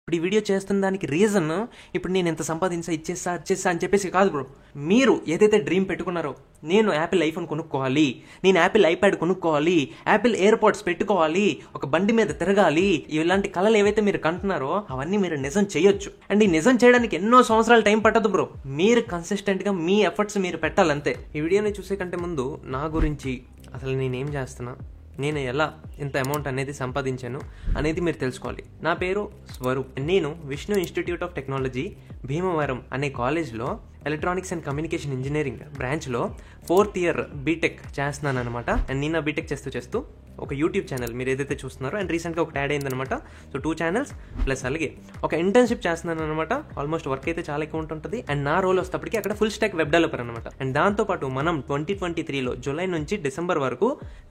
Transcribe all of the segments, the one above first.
ఇప్పుడు ఈ వీడియో చేస్తున్న దానికి రీజన్ ఇప్పుడు నేను ఎంత సంపాదించా ఇచ్చేస్తా అని చెప్పేసి కాదు బ్రో. మీరు ఏదైతే డ్రీమ్ పెట్టుకున్నారో, నేను యాపిల్ ఐఫోన్ కొనుక్కోవాలి, నేను యాపిల్ ఐప్యాడ్ కొనుక్కోవాలి, యాపిల్ ఎయిర్పోర్ట్స్ పెట్టుకోవాలి, ఒక బండి మీద తిరగాలి, ఇలాంటి కళలు ఏవైతే మీరు కంటున్నారో అవన్నీ మీరు నిజం చేయొచ్చు. అండ్ ఈ నిజం చేయడానికి ఎన్నో సంవత్సరాలు టైం పట్టదు బ్రో. మీరు కన్సిస్టెంట్ గా మీ ఎఫర్ట్స్ మీరు పెట్టాలంతే. ఈ వీడియోని చూసే కంటే ముందు నా గురించి అసలు నేనేం చేస్తున్నా, నేను ఎలా ఇంత అమౌంట్ అనేది సంపాదించాను అనేది మీరు తెలుసుకోవాలి. నా పేరు స్వరూప్. నేను Vishnu institute of technology Bhimavaram అనే కాలేజ్లో ఎలక్ట్రానిక్స్ అండ్ కమ్యూనికేషన్ ఇంజనీరింగ్ బ్రాంచ్లో 4th ఇయర్ బీటెక్ చేస్తున్నాను అనమాట. అండ్ నేను బీటెక్ చేస్తూ ఒక యూట్యూబ్ ఛానల్ మీరు ఏదైతే చూస్తున్నారో, అండ్ రీసెంట్గా ఒకటి యాడ్ అయిందనమాట. సో 2 ఛానల్స్ ప్లస్ అలాగే ఒక ఇంటర్న్షిప్ చేస్తున్నాను అనమాట. ఆల్మోస్ట్ వర్క్ అయితే చాలా ఎక్కువ ఉంటుంది. అండ్ నా రోల్ వస్తేప్పటికి అక్కడ ఫుల్ స్టాక్ వెబ్ డెవలపర్ అనమాట. అండ్ దాంతోపాటు మనం 2023లో జూలై నుంచి డిసెంబర్ వరకు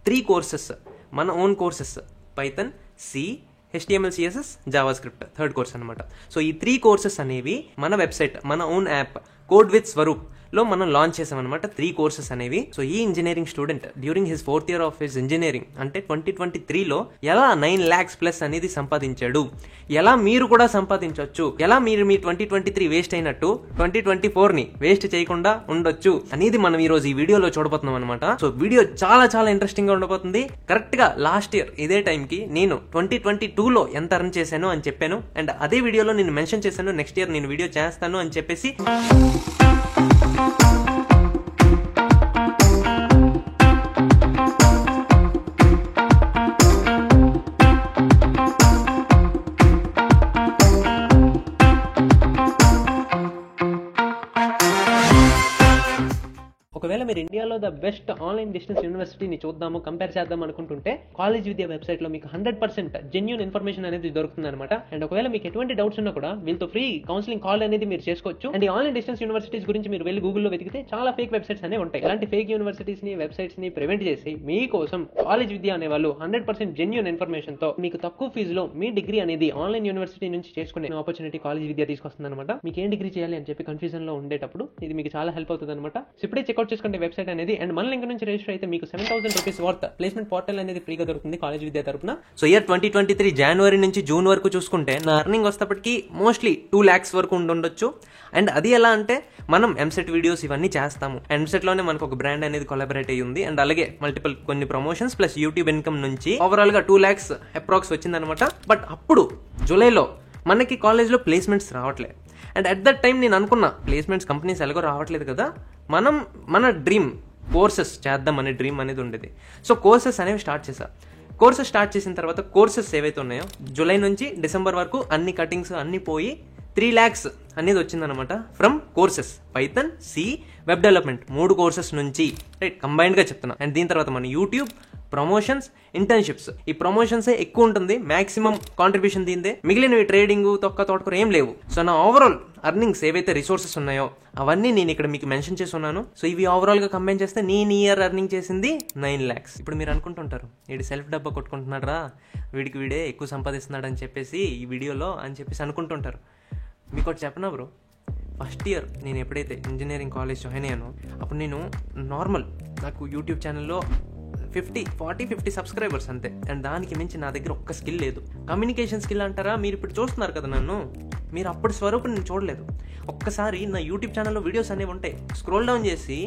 3 కోర్సెస్, మన own courses, Python, C, HTML, CSS, JavaScript, 3rd course అనమాట. సో ఈ 3 కోర్సెస్ అనేవి మన వెబ్సైట్, మన own app code with Swaroop లో మనం లాంచ్ చేసామన్నమాట. 3 కోర్సెస్ అనేవి. సో ఈ engineering student during his 4th year of his engineering అంటే 2023లో ఎలా 9 lakhs ప్లస్ అనేది సంపాదించాడు, ఎలా మీరు కూడా సంపాదించవచ్చు, ఎలా మీరు మీ 2023 వేస్ట్ అయినట్టు 2024ని వేస్ట్ చేయకుండా ఉండొచ్చు అనేది మనం ఈ రోజు ఈ వీడియోలో చూడబోతున్నాం అనమాట. సో వీడియో చాలా చాలా ఇంట్రెస్టింగ్ గా ఉండబోతుంది. కరెక్ట్ గా లాస్ట్ ఇయర్ ఇదే టైంకి నేను 2022లో ఎంత అర్న్ చేశాను అని చెప్పాను. అండ్ అదే వీడియోలో నేను మెన్షన్ చేశాను నెక్స్ట్ ఇయర్ నేను వీడియో చేస్తాను అని చెప్పేసి. ఒకవేళ మీరు ఇండియాలో ద బెస్ట్ ఆన్లైన్ డిస్టెన్స్ యూనివర్సిటీని చూద్దాము, కంపేర్ చేద్దాం అనుకుంటుంటే కాలేజ్ విద్యా వెబ్సైట్ లో మీకు 100% జెన్యూన్ ఇన్ఫర్మేషన్ అనేది దొరుకుతుంది అనమాట. అండ్ ఒకవేళ మీకు ఎటువంటి డౌట్స్ ఉన్నా కూడా వీళ్ళతో ఫ్రీ కౌన్సిలింగ్ కాల్ అనేది మీరు చేసుకోవచ్చు. అండ్ ఈ ఆన్లైన్ డిస్టెన్స్ యూనివర్సిటీస్ గురించి మీరు వెళ్ళి గూగుల్లో వెతికితే చాలా ఫేక్ వెబ్సైట్స్ అనేవి ఉంటాయి. అలాంటి ఫేక్ యూనివర్సిటీస్ ని, వెబ్సైట్స్ ని ప్రివెంట్ చేసి మీకోసం కాలేజ్ విద్య అనే వాళ్ళు 100% జెన్యూన్ ఇన్ఫర్మేషన్ తో మీకు తక్కువ ఫీజులో మీ డిగ్రీ అనేది ఆన్లైన్ యూనివర్సిటీ నుంచి చేసుకునే ఆపర్చునిటీ కాలేజ్ విద్య తీసుకొస్తుంది అనమాట. మీకు ఏం డిగ్రీ చేయాలి అని చెప్పి కన్ఫ్యూజన్ లో ఉండేటప్పుడు ఇది మీకు చాలా హెల్ప్ అవుతుంది అనమాట. ఇప్పుడే చెక్అౌట్ చేసుకుంటే వెబ్సైట్ అనేది. అండ్ మన లింక్ నుంచి రిజిస్టర్ అయితే మీకు 7,000 రూపీస్ వర్త్ ప్లేస్మెంట్ పోర్టల్ అనేది ఫ్రీగా దొరుకుతుంది కాలేజ్ విద్య తరపున. సో ఇయర్ 2023 జనవరి నుంచి జూన్ వరకు చూసుకుంటే నా అర్నింగ్ వస్తేప్పటికి మోస్ట్లీ 2 lakhs వరకు ఉండొచ్చు. అండ్ అది ఎలా అంటే మనం ఎంసెట్ వీడియోస్ ఇవన్నీ చేస్తాము. ఎంసెట్ లోనే మనకు ఒక బ్రాండ్ అనేది కొలాబరేట్ అయ్యి ఉంది. అండ్ అలాగే మల్టిపుల్ కొన్ని ప్రమోషన్స్ ప్లస్ యూట్యూబ్ ఇన్కమ్ నుంచి ఓవరాల్ గా 2 lakhs అప్రాక్స్ వచ్చిందనమాట. బట్ అప్పుడు జూలైలో మనకి కాలేజ్లో ప్లేస్మెంట్స్ రావట్లేదు. అండ్ అట్ దట్ టైం నేను అనుకున్నా ప్లేస్మెంట్స్ కంపెనీస్ ఎలాగో రావట్లేదు కదా, మనం మన డ్రీమ్ కోర్సెస్ చేద్దాం అనే డ్రీమ్ అనేది ఉండేది. సో కోర్సెస్ అనేవి స్టార్ట్ చేశా. కోర్సెస్ స్టార్ట్ చేసిన తర్వాత కోర్సెస్ ఏవైతే ఉన్నాయో జూలై నుంచి డిసెంబర్ వరకు అన్ని కటింగ్స్ అన్ని పోయి 3 lakhs అనేది వచ్చిందనమాట from courses, Python, C, web development 3 courses నుంచి, రైట్, కంబైన్డ్ గా చెప్తున్నా. అండ్ దీని తర్వాత మన యూట్యూబ్, ప్రమోషన్స్, ఇంటర్న్షిప్స్, ఈ ప్రమోషన్సే ఎక్కువ ఉంటుంది, మాక్సిమం కాంట్రిబ్యూషన్ దీందే. మిగిలినవి ట్రేడింగ్, తోటకూర ఏం లేవు. సో నా ఓవరాల్ అర్నింగ్స్ ఏవైతే రిసోర్సెస్ ఉన్నాయో అవన్నీ నేను ఇక్కడ మీకు మెన్షన్ చేసి ఉన్నాను. సో ఇవి ఓవరాల్ గా కంబైన్ చేస్తే నేను ఇయర్ అర్నింగ్ చేసింది 9 lakhs. ఇప్పుడు మీరు అనుకుంటుంటారు వీడి సెల్ఫ్ డబ్బా కొట్టుకుంటున్నాడు రా, వీడే ఎక్కువ సంపాదిస్తున్నాడు అని చెప్పేసి ఈ వీడియోలో అని చెప్పేసి అనుకుంటుంటారు. మీకు ఒకటి చెప్పనా బ్రో, ఫస్ట్ ఇయర్ నేను ఎప్పుడైతే ఇంజనీరింగ్ కాలేజ్ జాయిన్ అయ్యానో అప్పుడు నేను నార్మల్, నాకు యూట్యూబ్ ఛానల్లో 40-50 సబ్స్క్రైబర్స్ అంతే. అండ్ దానికి మించి నా దగ్గర ఒక్క స్కిల్ లేదు. కమ్యూనికేషన్ స్కిల్ అంటారా, మీరు ఇప్పుడు చూస్తున్నారు కదా నన్ను, మీరు అప్పుడు స్వరూపు నేను చూడలేదు. ఒక్కసారి నా యూట్యూబ్ ఛానల్లో వీడియోస్ అనేవి ఉంటాయి, స్క్రోల్ డౌన్ చేసి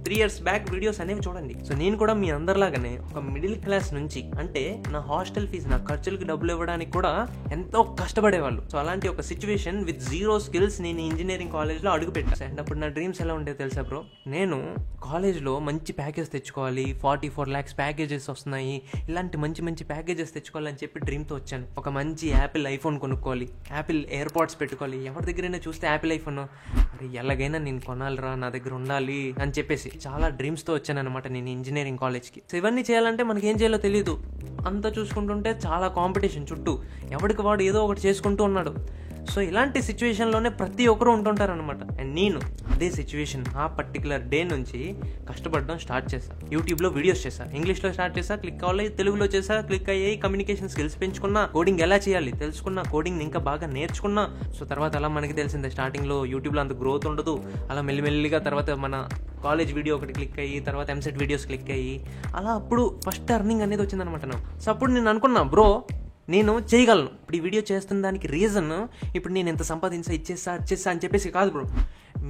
3 years బ్యాక్ వీడియోస్ అనేవి చూడండి. సో నేను కూడా మీ అందరిలాగానే ఒక మిడిల్ క్లాస్ నుంచి, అంటే నా హాస్టల్ ఫీజు, నా ఖర్చులకి డబ్బులు ఇవ్వడానికి కూడా ఎంతో కష్టపడేవాళ్ళు. సో అలాంటి ఒక సిచ్యువేషన్ విత్ 0 skills నేను ఇంజనీరింగ్ కాలేజ్లో అడుగు పెట్టాను. అండ్ అప్పుడు నా డ్రీమ్స్ ఎలా ఉండేది తెలుసా బ్రో, నేను కాలేజ్లో మంచి ప్యాకేజ్ తెచ్చుకోవాలి, 44 lakhs ప్యాకేజెస్ వస్తున్నాయి, ఇలాంటి మంచి మంచి ప్యాకేజెస్ తెచ్చుకోవాలని చెప్పి డ్రీమ్తో వచ్చాను. ఒక మంచి యాపిల్ ఐఫోన్ కొనుక్కోవాలి, యాపిల్ ఎయిర్పోర్ట్స్ పెట్టుకోవాలి. ఎవరి దగ్గరైనా చూస్తే యాపిల్ ఐఫోన్, అరే ఎలాగైనా నేను కొనాలిరా, నా దగ్గర ఉండాలి అని చెప్పేసి చాలా డ్రీమ్స్తో వచ్చాను అనమాట నేను ఇంజనీరింగ్ కాలేజ్కి. సో ఇవన్నీ చేయాలంటే మనకి ఏం చేయాలో తెలియదు. అంతా చూసుకుంటుంటే చాలా కాంపిటీషన్ చుట్టూ, ఎవరికి వాడు ఏదో ఒకటి చేసుకుంటూ ఉన్నాడు. సో ఇలాంటి సిచ్యువేషన్లోనే ప్రతి ఒక్కరు ఉంటుంటారనమాట. అండ్ నేను అదే సిచ్యువేషన్ ఆ పర్టికులర్ డే నుంచి కష్టపడడం స్టార్ట్ చేశాను. యూట్యూబ్లో వీడియోస్ చేశాను, ఇంగ్లీష్లో స్టార్ట్ చేశా, క్లిక్ అవ్వాలి, తెలుగులో చేశా, క్లిక్ అయ్యాయి, కమ్యూనికేషన్ స్కిల్స్ పెంచుకున్నా, కోడింగ్ ఎలా చేయాలి తెలుసుకున్నా, కోడింగ్ ఇంకా బాగా నేర్చుకున్నా. సో తర్వాత అలా మనకి తెలిసిందే స్టార్టింగ్లో యూట్యూబ్లో అంత గ్రోత్ ఉండదు. అలా మెల్లిమెల్లిగా తర్వాత మన కాలేజ్ వీడియో ఒకటి క్లిక్ అయ్యి, తర్వాత ఎంసెట్ వీడియోస్ క్లిక్ అయ్యి, అలా అప్పుడు ఫస్ట్ అర్నింగ్ అనేది వచ్చిందనమాట నాకు. సో అప్పుడు నేను అనుకున్నా, బ్రో నేను చేయగలను. ఇప్పుడు ఈ వీడియో చేస్తున్న దానికి రీజన్ ఇప్పుడు నేను ఎంత సంపాదించా, ఇచ్చేస్తా అని చెప్పేసి కాదు బ్రో.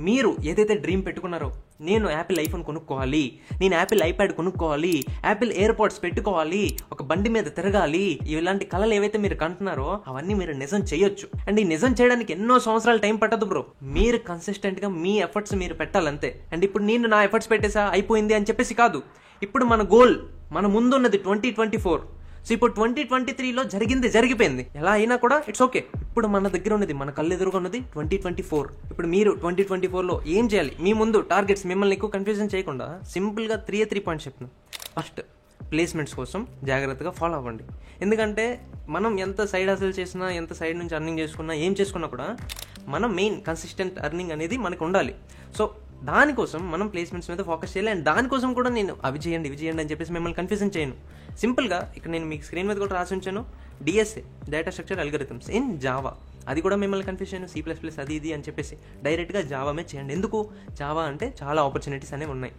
మీరు ఏదైతే డ్రీమ్ పెట్టుకున్నారో, నేను యాపిల్ ఐఫోన్ కొనుక్కోవాలి, నేను యాపిల్ ఐప్యాడ్ కొనుక్కోవాలి, యాపిల్ ఎయిర్పోడ్స్ పెట్టుకోవాలి, ఒక బండి మీద తిరగాలి, ఇలాంటి కళలు ఏవైతే మీరు కంటున్నారో అవన్నీ మీరు నిజం చేయొచ్చు. అండ్ ఈ నిజం చేయడానికి ఎన్నో సంవత్సరాలు టైం పట్టదు బ్రో. మీరు కన్సిస్టెంట్గా మీ ఎఫర్ట్స్ మీరు పెట్టాలంతే. అండ్ ఇప్పుడు నేను నా ఎఫర్ట్స్ పెట్టేసా అయిపోయింది అని చెప్పేసి కాదు. ఇప్పుడు మన గోల్, మన ముందున్నది 2024. సో ఇప్పుడు 2023లో జరిగిపోయింది. ఎలా అయినా కూడా ఇట్స్ ఓకే. ఇప్పుడు మన దగ్గర ఉన్నది, మన కళ్ళు ఎదురుగా ఉన్నది 2024. ఇప్పుడు మీరు 2024లో ఏం చేయాలి, మీ ముందు టార్గెట్స్, మిమ్మల్ని ఎక్కువ కన్ఫ్యూజన్ చేయకుండా సింపుల్గా 3 పాయింట్స్ చెప్తున్నాను. ఫస్ట్, ప్లేస్మెంట్స్ కోసం జాగ్రత్తగా ఫాలో అవ్వండి. ఎందుకంటే మనం ఎంత సైడ్ హసల్ చేసినా, ఎంత సైడ్ నుంచి అర్నింగ్ చేసుకున్నా, ఏం చేసుకున్నా కూడా మనం మెయిన్ కన్సిస్టెంట్ అర్నింగ్ అనేది మనకు ఉండాలి. సో దానికోసం మనం ప్లేస్మెంట్స్ మీద ఫోకస్ చేయాలి. అండ్ దానికోసం కూడా నేను అవి చేయండి అని చెప్పేసి మిమ్మల్ని కన్ఫ్యూజన్ చేయను. సింపుల్గా ఇక్కడ నేను మీకు స్క్రీన్ మీద కూడా రాసి ఉంచాను, DSA, data structure algorithms in Java. అది కూడా మిమ్మల్ని కన్ఫ్యూజ్ చేయను, C++ అది ఇది అని చెప్పేసి డైరెక్ట్గా జావామే చేయండి. ఎందుకు జావా అంటే చాలా ఆపర్చునిటీస్ అనేవి ఉన్నాయి.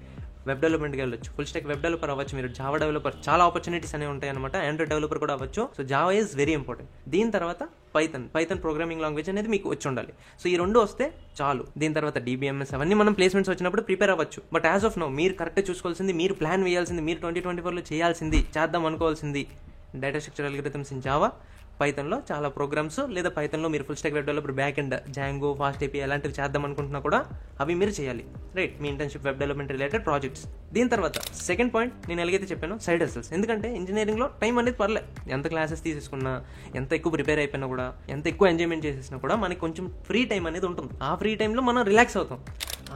వెబ్ డెవలప్మెంట్కి వెళ్ళొచ్చు, ఫుల్ స్టాక్ వెబ్ డెవలపర్ అవ్వచ్చు, మీరు జావా డెవలపర్, చాలా ఆపర్చునిటీస్ అనేవి ఉంటాయి అనమాట. ఆండ్రాయిడ్ డెవలపర్ కూడా అవ్వచ్చు. So Java is very important. దీని తర్వాత పైథన్ ప్రోగ్రామింగ్ లాంగ్వేజ్ అనేది మీకు వచ్చి ఉండాలి. సో ఈ 2 వస్తే చాలు. దీని తర్వాత DBMS అవన్నీ మనం ప్లేస్మెంట్స్ వచ్చినప్పుడు ప్రిపేర్ అవ్వచ్చు. బట్ యాజ్ ఆఫ్ నౌ మీరు కరెక్ట్గా చూసుకోవాల్సింది, మీరు ప్లాన్ వేయాల్సింది, మీరు 2024లో చేయాల్సింది, చేద్దాం అనుకోవాల్సింది data structure algorithms in Java, పైథన్లో చాలా ప్రోగ్రామ్స్, లేదా పైథన్లో మీరు full stack web developer, back end, Django, fast API అలాంటివి చేద్దాం అనుకుంటున్నా కూడా అవి మీరు చేయాలి. రైట్, మీ internship, web development related projects. దీని తర్వాత సెకండ్ పాయింట్ నేను ఎలాగైతే చెప్పానో, సైడ్ హసల్స్. ఎందుకంటే ఇంజనీరింగ్లో టైం అనేది పర్లే, ఎంత క్లాసెస్ తీసేసుకున్నా, ఎంత ఎక్కువ ప్రిపేర్ అయిపోయినా కూడా, ఎంత ఎక్కువ ఎంజాయ్మెంట్ చేసేసినా కూడా మనకి కొంచెం ఫ్రీ టైం అనేది ఉంటుంది. ఆ ఫ్రీ టైంలో మనం రిలాక్స్ అవుతాం.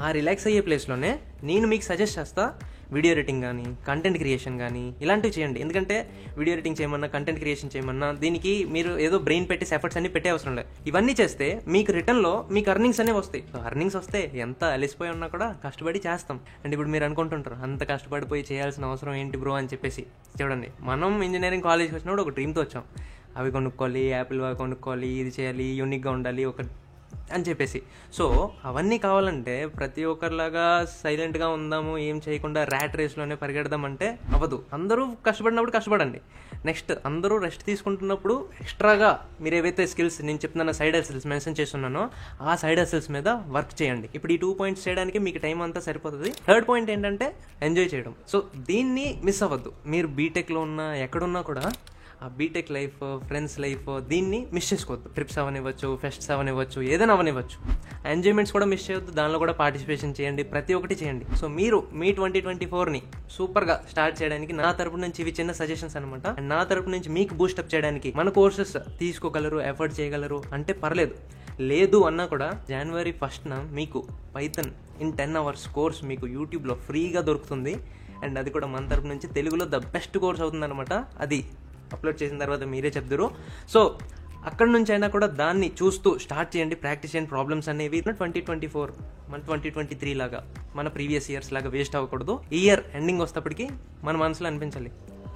ఆ రిలాక్స్ అయ్యే ప్లేస్లోనే నేను మీకు సజెస్ట్ చేస్తా, వీడియో ఎడిటింగ్ కానీ, కంటెంట్ క్రియేషన్ కానీ ఇలాంటివి చేయండి. ఎందుకంటే వీడియో ఎడిటింగ్ చేయమన్నా, కంటెంట్ క్రియేషన్ చేయమన్నా, దీనికి మీరు ఏదో బ్రెయిన్ పెట్టి ఎఫర్ట్స్ అన్ని పెట్టే అవసరం లేదు. ఇవన్నీ చేస్తే మీకు రిటర్న్లో మీకు అర్నింగ్స్ అనేవి వస్తాయి. అర్నింగ్స్ వస్తే ఎంత అలిసిపోయి ఉన్నా కూడా కష్టపడి చేస్తాం. అండ్ ఇప్పుడు మీరు అనుకుంటుంటారు, అంత కష్టపడిపోయి చేయాల్సిన అవసరం ఏంటి బ్రో అని చెప్పేసి. చూడండి, మనం ఇంజనీరింగ్ కాలేజ్కి వచ్చినప్పుడు ఒక డ్రీమ్తో వచ్చాం. అవి కొనుక్కోవాలి, యాపిల్ కొనుక్కోవాలి, ఇది చేయాలి, యూనిక్గా ఉండాలి ఒక అని చెప్పేసి. సో అవన్నీ కావాలంటే ప్రతి ఒక్కరిలాగా సైలెంట్గా ఉందాము, ఏం చేయకుండా ర్యాట్ రేస్లోనే పరిగెడదామంటే అవ్వదు. అందరూ కష్టపడినప్పుడు కష్టపడండి. నెక్స్ట్, అందరూ రెస్ట్ తీసుకుంటున్నప్పుడు ఎక్స్ట్రాగా మీరు ఏవైతే స్కిల్స్ నేను చెప్తున్నా, సైడ్ హసల్స్ మెన్షన్ చేస్తున్నానో ఆ సైడ్ హసల్స్ మీద వర్క్ చేయండి. ఇప్పుడు ఈ 2 పాయింట్స్ చేయడానికి మీకు టైం అంతా సరిపోతుంది. థర్డ్ పాయింట్ ఏంటంటే ఎంజాయ్ చేయడం. సో దీన్ని మిస్ అవ్వద్దు. మీరు బీటెక్లో ఉన్నా, ఎక్కడున్నా కూడా ఆ బీటెక్ లైఫ్, ఫ్రెండ్స్ లైఫ్, దీన్ని మిస్ చేసుకోవద్దు. ట్రిప్స్ అవనివ్వచ్చు, ఫెస్ట్స్ అవనివ్వచ్చు, ఏదైనా అవనివ్వచ్చు. ఎంజాయ్మెంట్స్ కూడా మిస్ చేయొద్దు. దానిలో కూడా పార్టిసిపేషన్ చేయండి, ప్రతి ఒక్కటి చేయండి. సో మీరు మీ 2024ని సూపర్గా స్టార్ట్ చేయడానికి నా తరపు నుంచి ఇవి చిన్న సజెషన్స్ అనమాట. అండ్ నా తరపు నుంచి మీకు బూస్టప్ చేయడానికి మన కోర్సెస్ తీసుకోగలరు, ఎఫర్ట్ చేయగలరు అంటే పర్లేదు. లేదు అన్నా కూడా January 1st మీకు పైథన్ ఇన్ 10 hours కోర్స్ మీకు యూట్యూబ్లో ఫ్రీగా దొరుకుతుంది. అండ్ అది కూడా మన తరపు నుంచి తెలుగులో ద బెస్ట్ కోర్స్ అవుతుంది అనమాట. అది అప్లోడ్ చేసిన తర్వాత మీరే చెప్తారు. సో అక్కడ నుంచి అయినా కూడా దాన్ని చూస్తూ స్టార్ట్ చేయండి, ప్రాక్టీస్ చేయండి. ప్రాబ్లమ్స్ అనేవి 2024 మన 2023 లాగా, మన ప్రీవియస్ ఇయర్స్ లాగా వేస్ట్ అవ్వకూడదు. ఈ ఇయర్ ఎండింగ్ వస్తేప్పటికి మన మనసులో అనిపించాలి,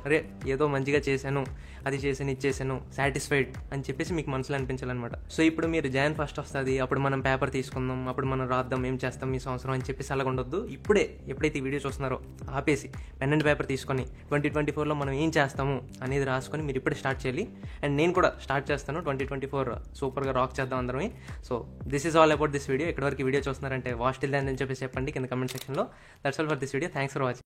అరే ఏదో మంచిగా చేశాను, అది చేశాను, ఇది చేశాను, సాటిస్ఫైడ్ అని చెప్పేసి మీకు మనసులో అనిపించాలన్నమాట. సో ఇప్పుడు మీరు Jan 1st వస్తుంది, అప్పుడు మనం పేపర్ తీసుకుందాం, అప్పుడు మనం రాద్దాం, ఏం చేస్తాం ఈ సంవత్సరం అని చెప్పేసి అలాగ ఉండొద్దు. ఎప్పుడైతే ఈ వీడియో చూస్తున్నారో ఆపేసి పెన్ అండ్ పేపర్ తీసుకొని 2024లో మనం ఏం చేస్తాము అనేది రాసుకొని మీరు ఇప్పుడే స్టార్ట్ చేయాలి. అండ్ నేను కూడా స్టార్ట్ చేస్తాను 2024 సూపర్గా రాక్ చేద్దాం అందరమే. So this is all about this video. ఎక్కడి వరకు వీడియో చూస్తున్నారంటే వాచ్ టిల్ దెన్ అని చెప్పేసి చెప్పండి కింద కమెంట్ సెక్షన్లో. That's all for this video. Thanks for watching.